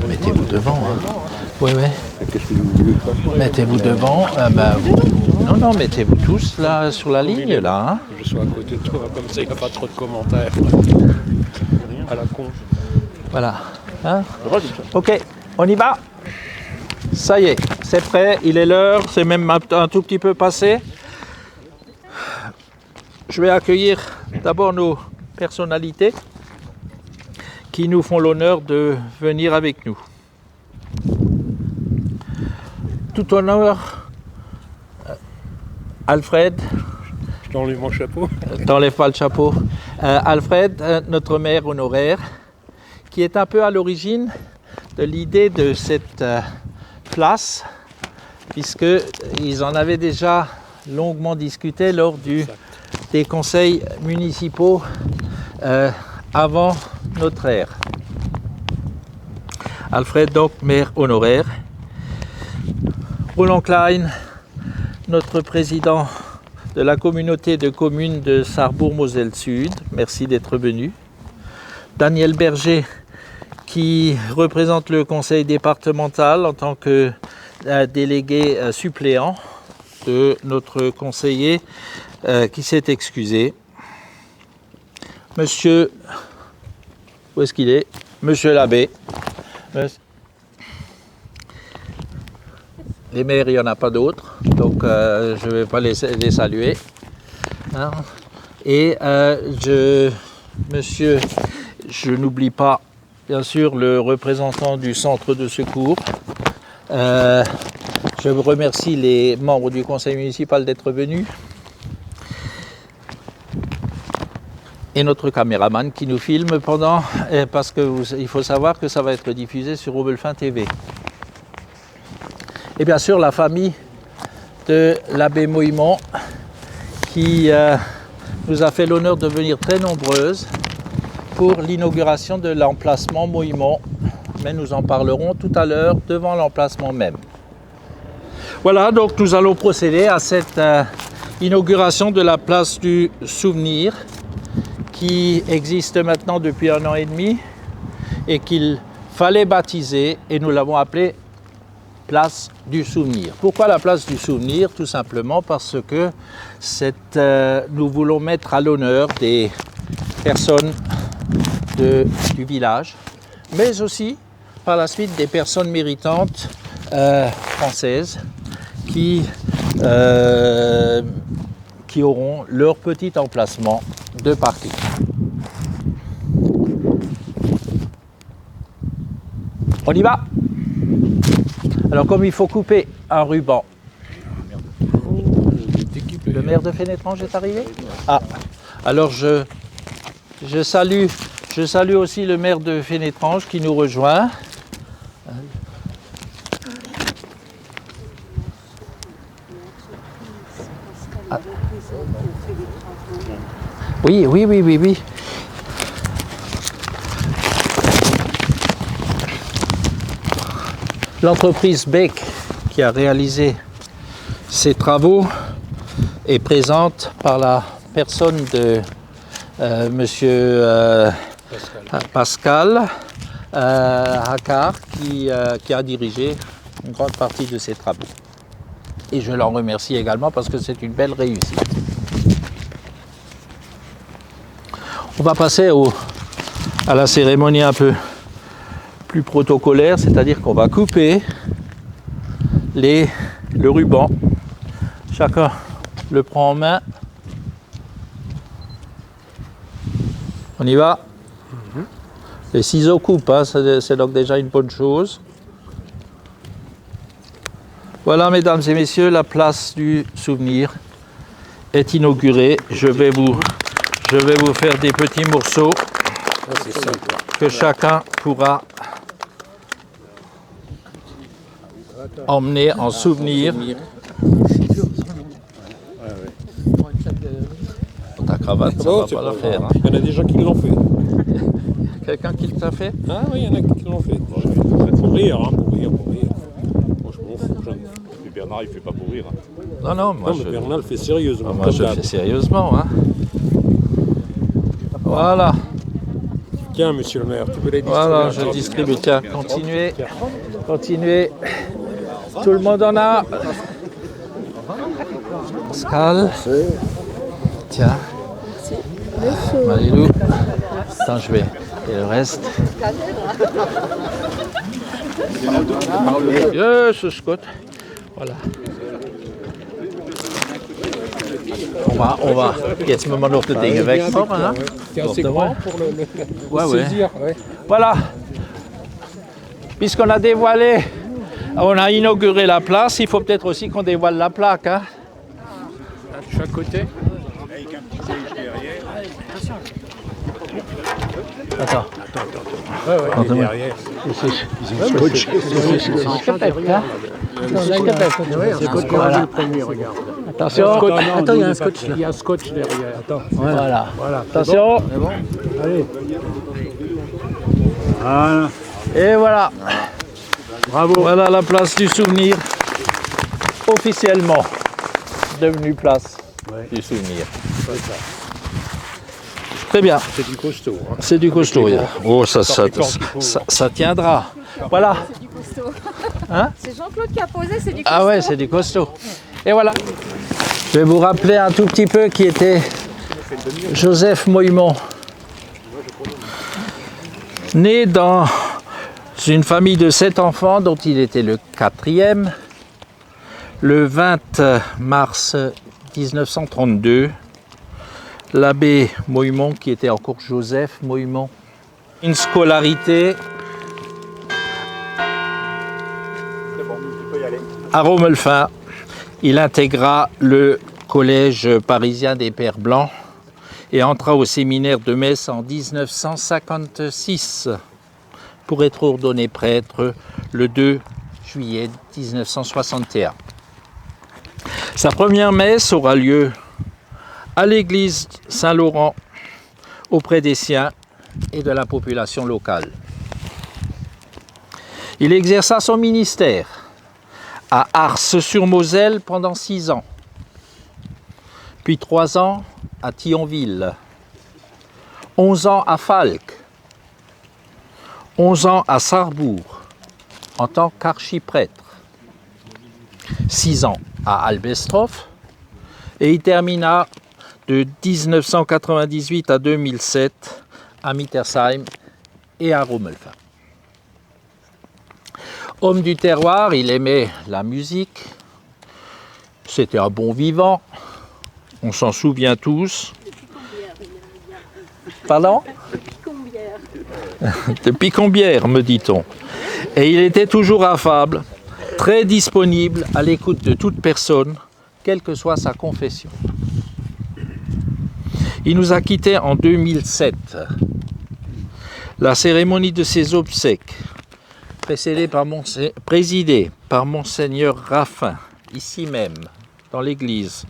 Mettez-vous devant. Hein. Oui, oui. Qu'est-ce que vous voulez que je fasse? Mettez-vous devant. Non, mettez-vous tous là sur la ligne là. Hein. Je suis à côté de toi, comme ça il n'y a pas trop de commentaires. À la con. Voilà. Hein. Ok, on y va. Ça y est, c'est prêt, il est l'heure, c'est même un tout petit peu passé. Je vais accueillir d'abord nos personnalités qui nous font l'honneur de venir avec nous. Tout honneur, Alfred. Je t'enlève mon chapeau. T'enlèves pas le chapeau. Alfred, notre maire honoraire, qui est un peu à l'origine de l'idée de cette place, puisqu'ils en avaient déjà longuement discuté lors des conseils municipaux avant notre ère. Alfred, donc maire honoraire. Roland Klein, notre président de la communauté de communes de Sarrebourg-Moselle-Sud, merci d'être venu. Daniel Berger, qui représente le conseil départemental en tant que délégué suppléant de notre conseiller qui s'est excusé. Monsieur, où est-ce qu'il est? Monsieur l'abbé. Les maires, il n'y en a pas d'autres, donc je ne vais pas les saluer. Hein. Et monsieur, je n'oublie pas, bien sûr, le représentant du centre de secours. Je vous remercie les membres du conseil municipal d'être venus. Et notre caméraman qui nous filme pendant, parce qu'il faut savoir que ça va être diffusé sur Obelfin TV. Et bien sûr la famille de l'abbé Moïmont qui nous a fait l'honneur de venir très nombreuses pour l'inauguration de l'emplacement Moïmont, mais nous en parlerons tout à l'heure devant l'emplacement même. Voilà, donc nous allons procéder à cette inauguration de la place du souvenir qui existe maintenant depuis 1 an et demi et qu'il fallait baptiser et nous l'avons appelée place du souvenir. Pourquoi la place du souvenir? Tout simplement parce que nous voulons mettre à l'honneur des personnes du village, mais aussi par la suite des personnes méritantes françaises qui auront leur petit emplacement de parking. On y va? Alors comme il faut couper un ruban, le maire de Fénétrange est arrivé? Ah, alors je salue aussi le maire de Fénétrange qui nous rejoint. Ah. Oui. L'entreprise Beck qui a réalisé ces travaux est présente par la personne de monsieur Pascal Hackard qui a dirigé une grande partie de ces travaux. Et je l'en remercie également parce que c'est une belle réussite. On va passer à la cérémonie un peu plus protocolaire, c'est-à-dire qu'on va couper le ruban. Chacun le prend en main. On y va. Les ciseaux coupent, hein, c'est donc déjà une bonne chose. Voilà, mesdames et messieurs, la place du souvenir est inaugurée. Je vais vous faire des petits morceaux que chacun pourra emmener en souvenir. Ta cravate, ça va pas la faire. Hein. Il y en a des gens qui l'ont fait. Quelqu'un qui l'a fait? Ah oui, il y en a qui l'ont fait. Pour rire, hein, pour rire. Moi, je m'en fous. Mais Bernard, il fait pas pour rire. Hein. Non, moi mais Bernard le fait sérieusement. Moi, je le fais sérieusement. Hein. Voilà. Tiens, monsieur le maire, tu peux les distribuer. Voilà, je distribue. Tiens, continuez. Continuez. Tout le monde en a. Pascal. Tiens. Marilou. Attends, je vais. Et le reste. Yes, Scott. Voilà. On va. Jetzt müssen wir noch die Dinge wegmachen. Hein? C'est assez grand pour le Ouais. saisir. Ouais. Voilà. Puisqu'on a dévoilé, on a inauguré la place, il faut peut-être aussi qu'on dévoile la plaque. Hein? De chaque côté. Attends. Ouais, derrière. Attention. Attends, il y a un scotch là. Il y a un scotch derrière. Attends. Voilà. Voilà. Attention. Bon. Allez. Voilà. Et voilà. Bravo. Voilà la place du souvenir. Officiellement devenue place du souvenir. Très bien. C'est du costaud. Hein. C'est du costaud. Oh, ça tiendra. Voilà. C'est du costaud. Hein? C'est Jean-Claude qui a posé, c'est du costaud. Ah ouais, c'est du costaud. Et voilà. Je vais vous rappeler un tout petit peu qui était Joseph Moïmont. Né dans une famille de 7 enfants dont il était le 4e, le 20 mars 1932, l'abbé Moïmont, qui était encore Joseph Moïmont, une scolarité à Romelfin. Il intégra le collège parisien des Pères Blancs et entra au séminaire de Metz en 1956 pour être ordonné prêtre le 2 juillet 1961. Sa première messe aura lieu à l'église Saint-Laurent auprès des siens et de la population locale. Il exerça son ministère à Ars-sur-Moselle pendant 6 ans, puis 3 ans à Thionville, 11 ans à Falques, 11 ans à Sarrebourg en tant qu'archiprêtre, 6 ans à Albestroff, et il termina de 1998 à 2007 à Mittersheim et à Romelfin. Homme du terroir, il aimait la musique, c'était un bon vivant, on s'en souvient tous. Pardon ? De Picombière, me dit-on. Et il était toujours affable, très disponible à l'écoute de toute personne, quelle que soit sa confession. Il nous a quittés en 2007. La cérémonie de ses obsèques, présidée par Monseigneur Raffin, ici même, dans l'église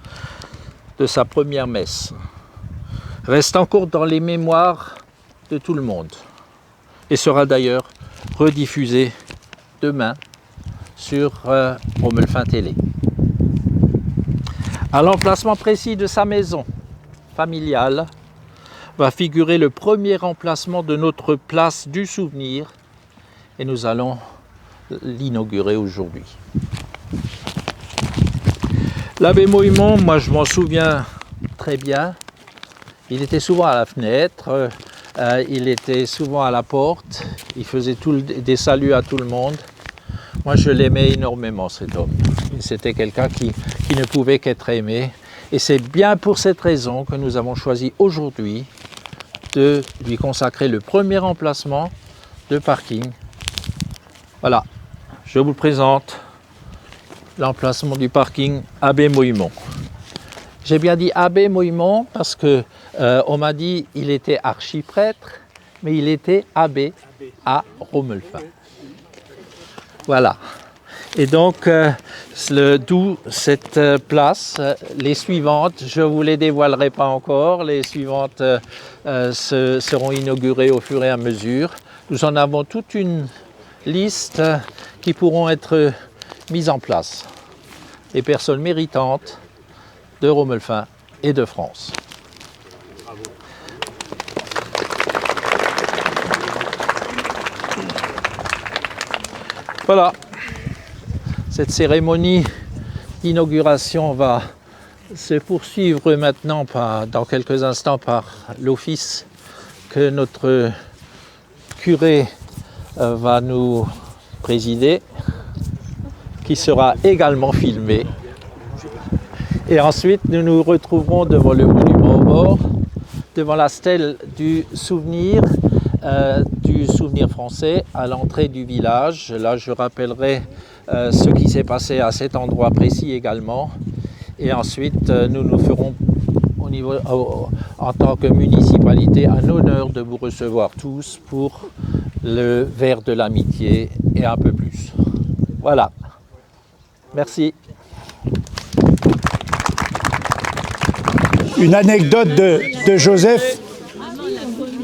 de sa première messe, reste encore dans les mémoires de tout le monde et sera d'ailleurs rediffusée demain sur Romelfin Télé. À l'emplacement précis de sa maison familiale va figurer le premier emplacement de notre place du souvenir et nous allons l'inaugurer aujourd'hui. L'abbé Moïmont, moi je m'en souviens très bien, il était souvent à la fenêtre, il était souvent à la porte, il faisait des saluts à tout le monde. Moi je l'aimais énormément cet homme, c'était quelqu'un qui ne pouvait qu'être aimé et c'est bien pour cette raison que nous avons choisi aujourd'hui de lui consacrer le premier emplacement de parking. Voilà, je vous présente l'emplacement du parking Abbé Moïmont. J'ai bien dit Abbé Moïmont parce que on m'a dit qu'il était archiprêtre, mais il était abbé à Romelfin. Voilà. Et donc, d'où cette place, les suivantes, je ne vous les dévoilerai pas encore, les suivantes seront inaugurées au fur et à mesure. Nous en avons toute une liste qui pourront être mises en place. Les personnes méritantes de Romelfin et de France. Voilà, cette cérémonie d'inauguration va se poursuivre maintenant dans quelques instants par l'office que notre curé va nous présider, qui sera également filmé. Et ensuite, nous nous retrouverons devant le monument aux morts, devant la stèle du souvenir français à l'entrée du village. Là, je rappellerai ce qui s'est passé à cet endroit précis également. Et ensuite, nous nous ferons en tant que municipalité un honneur de vous recevoir tous pour le verre de l'amitié et un peu plus. Voilà. Merci. Une anecdote de Joseph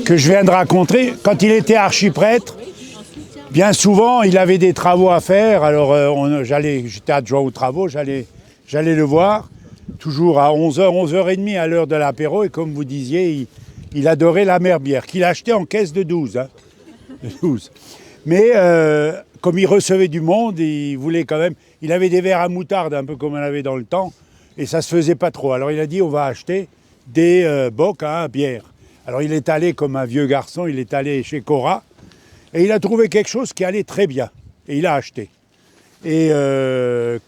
que je viens de raconter. Quand il était archiprêtre, bien souvent, il avait des travaux à faire. Alors, j'étais adjoint aux travaux, j'allais le voir, toujours à 11h, 11h30 à l'heure de l'apéro. Et comme vous disiez, il adorait la merbière, qu'il achetait en caisse de 12. Hein, de 12. Mais comme il recevait du monde, il voulait quand même... Il avait des verres à moutarde, un peu comme on avait dans le temps, et ça se faisait pas trop. Alors il a dit, on va acheter des bocs à bière. Alors il est allé comme un vieux garçon, il est allé chez Cora, et il a trouvé quelque chose qui allait très bien. Et il a acheté. Et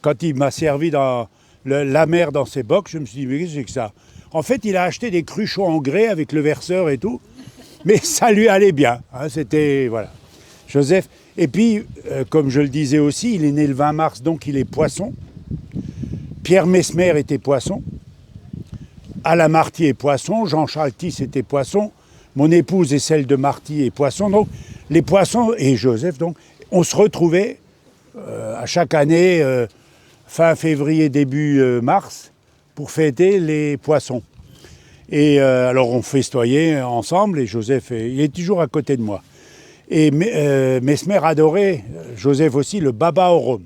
quand il m'a servi la mer dans ses bocs, je me suis dit, mais qu'est-ce que c'est que ça? En fait, il a acheté des cruchons en grès avec le verseur et tout, mais ça lui allait bien. Hein, c'était, voilà. Joseph. Et puis, comme je le disais aussi, il est né le 20 mars, donc il est poisson. Pierre Messmer était poisson. Alain Marty est poisson. Jean-Charles Tisse était poisson. Mon épouse et celle de Marty est poisson. Donc, les poissons, et Joseph, donc, on se retrouvait à chaque année, fin février, début mars, pour fêter les poissons. Et alors, on festoyait ensemble, et Joseph, il est toujours à côté de moi. Et Messmer adorait, Joseph aussi, le baba au rhum.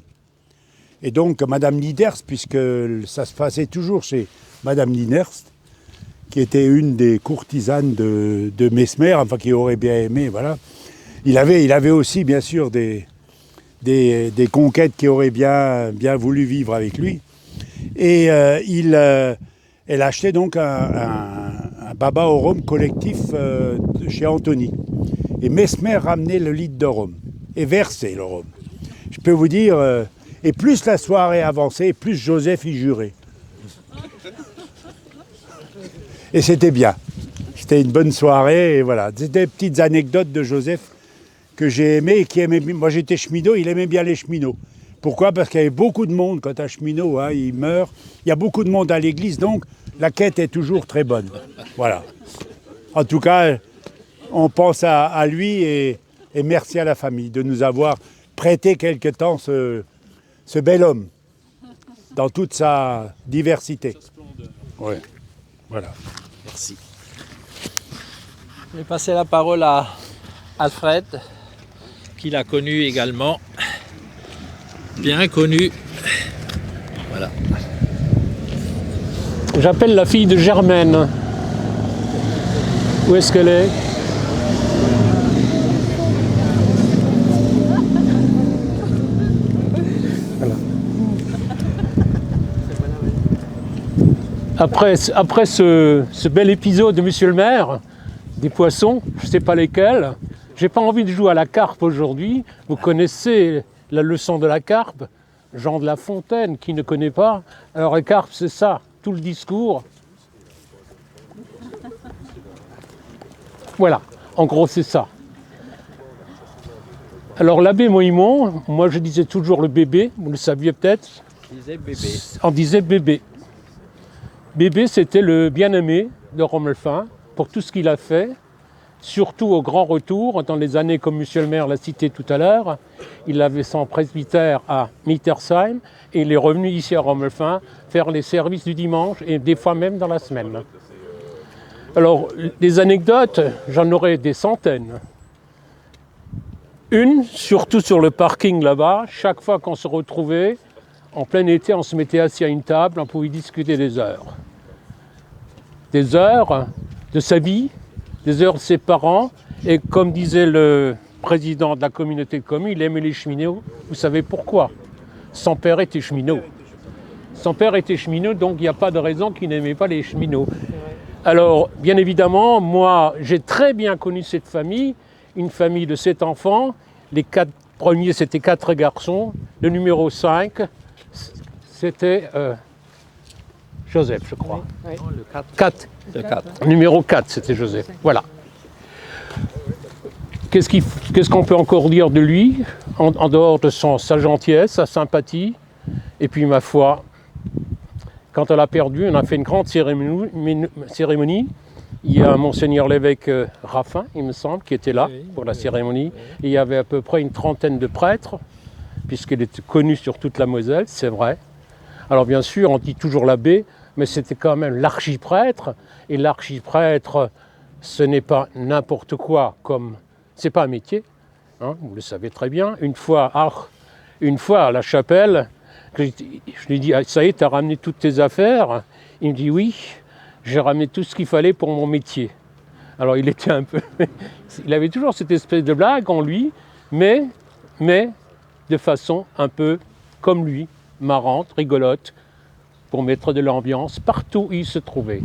Et donc, Madame Niederst, puisque ça se passait toujours chez Madame Niederst, qui était une des courtisanes de Messmer, enfin qui aurait bien aimé, voilà. Il avait aussi, bien sûr, des conquêtes qui auraient bien voulu vivre avec lui. Et elle achetait donc un baba au rhum collectif chez Anthony. Et Messmer ramenait le litre de rhum et versait le rhum. Je peux vous dire, et plus la soirée avançait, plus Joseph y jurait. Et c'était bien. C'était une bonne soirée, et voilà. C'était des petites anecdotes de Joseph que j'ai aimées et qui aimait bien. Moi j'étais cheminot, il aimait bien les cheminots. Pourquoi? Parce qu'il y avait beaucoup de monde quand un cheminot, hein, il meurt. Il y a beaucoup de monde à l'église, donc la quête est toujours très bonne. Voilà. En tout cas, on pense à lui et merci à la famille de nous avoir prêté quelque temps ce bel homme dans toute sa diversité. Oui, voilà. Merci. Je vais passer la parole à Alfred, qui l'a connu également. Bien connu. Voilà. J'appelle la fille de Germaine. Où est-ce qu'elle est? Voilà. Après ce bel épisode de Monsieur le maire, des poissons, je ne sais pas lesquels, j'ai pas envie de jouer à la carpe aujourd'hui. Vous connaissez la leçon de la carpe, Jean de La Fontaine, qui ne connaît pas. Alors la carpe, c'est ça, tout le discours. Voilà, en gros c'est ça. Alors l'abbé Moïmon, moi je disais toujours le bébé, vous le saviez peut-être. On disait bébé. Bébé, c'était le bien-aimé de Romelfin pour tout ce qu'il a fait, surtout au grand retour, dans les années comme Monsieur le maire l'a cité tout à l'heure. Il avait son presbytère à Mittersheim et il est revenu ici à Romelfin faire les services du dimanche et des fois même dans la semaine. Alors, des anecdotes, j'en aurais des centaines. Une, surtout sur le parking là-bas, chaque fois qu'on se retrouvait, en plein été, on se mettait assis à une table, on pouvait discuter des heures. Des heures de sa vie, des heures de ses parents, et comme disait le président de la communauté de communes, il aimait les cheminots. Vous savez pourquoi? Son père était cheminot. Son père était cheminot, donc il n'y a pas de raison qu'il n'aimait pas les cheminots. Alors, bien évidemment, moi, j'ai très bien connu cette famille, une famille de 7 enfants. Les 4 premiers, c'était 4 garçons. Le numéro 5, c'était Joseph, je crois. Oui. Le 4. 4. Le 4. Numéro 4, c'était Joseph. Voilà. Qu'est-ce qu'on peut encore dire de lui, en dehors de sa gentillesse, sa sympathie, et puis ma foi, quand on l'a perdu, on a fait une grande cérémonie. Il y a Monseigneur l'évêque Raffin, il me semble, qui était là pour la cérémonie. Et il y avait à peu près une trentaine de prêtres, puisqu'il était connu sur toute la Moselle, c'est vrai. Alors bien sûr, on dit toujours l'abbé, mais c'était quand même l'archiprêtre. Et l'archiprêtre, ce n'est pas n'importe quoi, comme c'est pas un métier, hein, vous le savez très bien. Une fois à la chapelle, je lui dis, ça y est, tu as ramené toutes tes affaires? Il me dit, oui, j'ai ramené tout ce qu'il fallait pour mon métier. Alors il était un peu... il avait toujours cette espèce de blague en lui, mais de façon un peu comme lui, marrante, rigolote, pour mettre de l'ambiance partout où il se trouvait.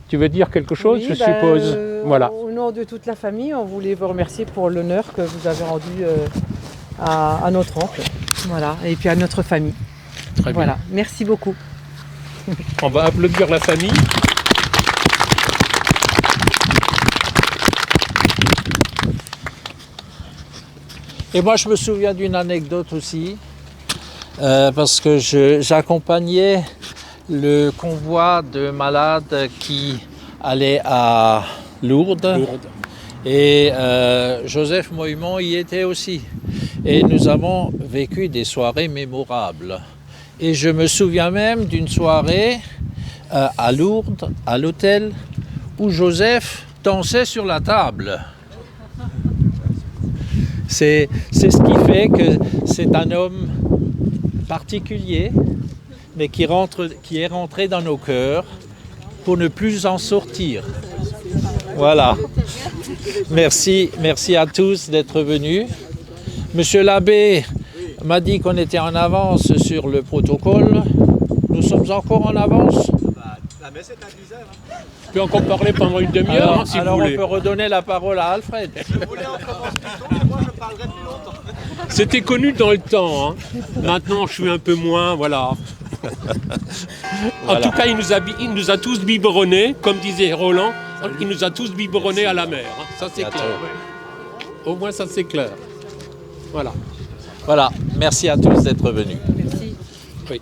Tu veux dire quelque chose, oui, je suppose? Voilà. Au nom de toute la famille, on voulait vous remercier pour l'honneur que vous avez rendu à notre oncle, voilà, et puis à notre famille. Très bien. Voilà, merci beaucoup. On va applaudir la famille. Et moi, je me souviens d'une anecdote aussi, parce que j'accompagnais le convoi de malades qui allait à Lourdes. Et Joseph Moïmont y était aussi. Et nous avons vécu des soirées mémorables. Et je me souviens même d'une soirée à Lourdes, à l'hôtel, où Joseph dansait sur la table. C'est ce qui fait que c'est un homme particulier, mais qui est rentré dans nos cœurs pour ne plus en sortir. Voilà. Merci à tous d'être venus. Monsieur l'abbé m'a dit qu'on était en avance sur le protocole. Nous sommes encore en avance. La messe est à 10h. Je peux encore parler pendant une demi-heure, si vous voulez. On peut redonner la parole à Alfred. Si vous voulez, on commence plus tôt, mais moi je parlerai plus longtemps. C'était connu dans le temps. Hein. Maintenant, je suis un peu moins, voilà. En tout cas, il nous a tous biberonnés, comme disait Roland, il nous a tous biberonnés à la mer. Hein. Ça, c'est clair. Au moins, ça, c'est clair. Voilà. Voilà, merci à tous d'être venus. Merci. Oui.